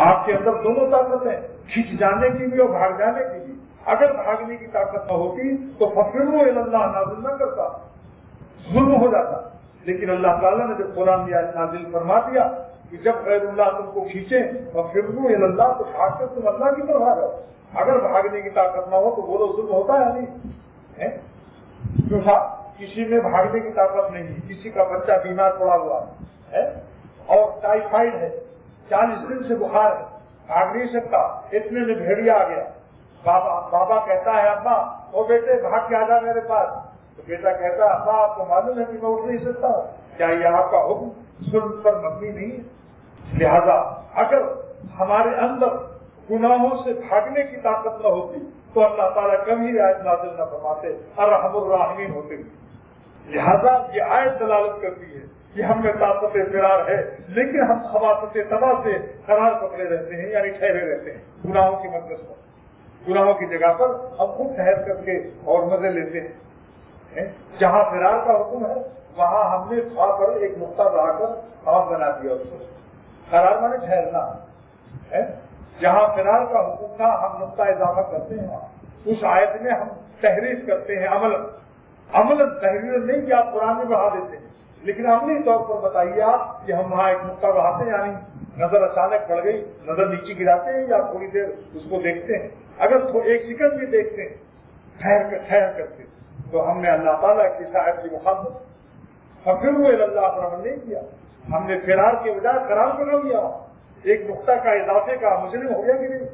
آپ کے اندر دونوں طاقتیں، کھینچ جانے کی بھی اور بھاگ جانے کی بھی. اگر بھاگنے کی طاقت نہ ہوتی تو ففروا الی اللہ نازل نہ کرتا، ظلم ہو جاتا. لیکن اللہ تعالیٰ نے جب قرآن نازل فرما دیا کہ جب غیر اللہ تم کو کھینچے ففروا الی اللہ، تو بھاگ کر تم اللہ کی طرف آ جاؤ. اگر بھاگنے کی طاقت نہ ہو تو بولو ظلم ہوتا ہے نہیں. جو تھا کسی میں بھاگنے کی طاقت نہیں، کسی کا بچہ بیمار پڑا ہوا ہے اور ٹائیفائڈ ہے، 40 دن سے بخار ہے، بھاگ نہیں سکتا. اتنے میں بھیڑیا آ گیا. بابا کہتا ہے ابا او بیٹے بھاگ کے آ جا میرے پاس. تو بیٹا کہتا ہے ابا آپ کو معلوم ہے کہ میں اٹھ نہیں سکتا ہوں. کیا یہ آپ کا حکم ظلم پر مبنی نہیں ہے؟ لہذا اگر ہمارے اندر گناہوں سے بھاگنے کی طاقت نہ ہوتی تو اللہ تعالیٰ کبھی آیت نازل نہ فرماتے، ارحم الراحمین ہوتے. لہذا یہ آیت دلالت کرتی ہے کہ ہم میں طاقت فرار ہے، لیکن ہم خواصت تباہ سے قرار پکڑے رہتے ہیں، یعنی ٹھہرے رہتے ہیں گناہوں کی مرکز پر. گناہوں کی جگہ پر ہم خود ٹھہر کر کے اور مزے لیتے ہیں. جہاں فرار کا حکم ہے وہاں ہم نے خواہ پر ایک نقطہ بڑھا کر خواب بنا دیا اس کو. قرار مانے ٹھہرنا ہے. جہاں فرار کا حکم تھا ہم نقطہ اضافہ کرتے ہیں. اس آیت میں ہم تحریف کرتے ہیں عمل تحریر نہیں کہ آپ قرآن میں بڑھا دیتے ہیں، لیکن عملی طور پر بتائیے آپ کہ ہم وہاں ایک نقطہ بڑھاتے ہیں، یعنی نظر اچانک پڑ گئی، نظر نیچے گراتے ہیں یا تھوڑی دیر اس کو دیکھتے ہیں. اگر ایک سیکنڈ بھی دیکھتے ہیں ٹھہر کرتے تو ہم نے اللہ تعالیٰ کی شاید کی مخالفت ففروا الی اللہ پر عمل نہیں کیا. ہم نے فرار کے بجائے قرار بنا دیا. ایک نقطہ کا اضافے کا مجرم ہو گیا کہ نہیں؟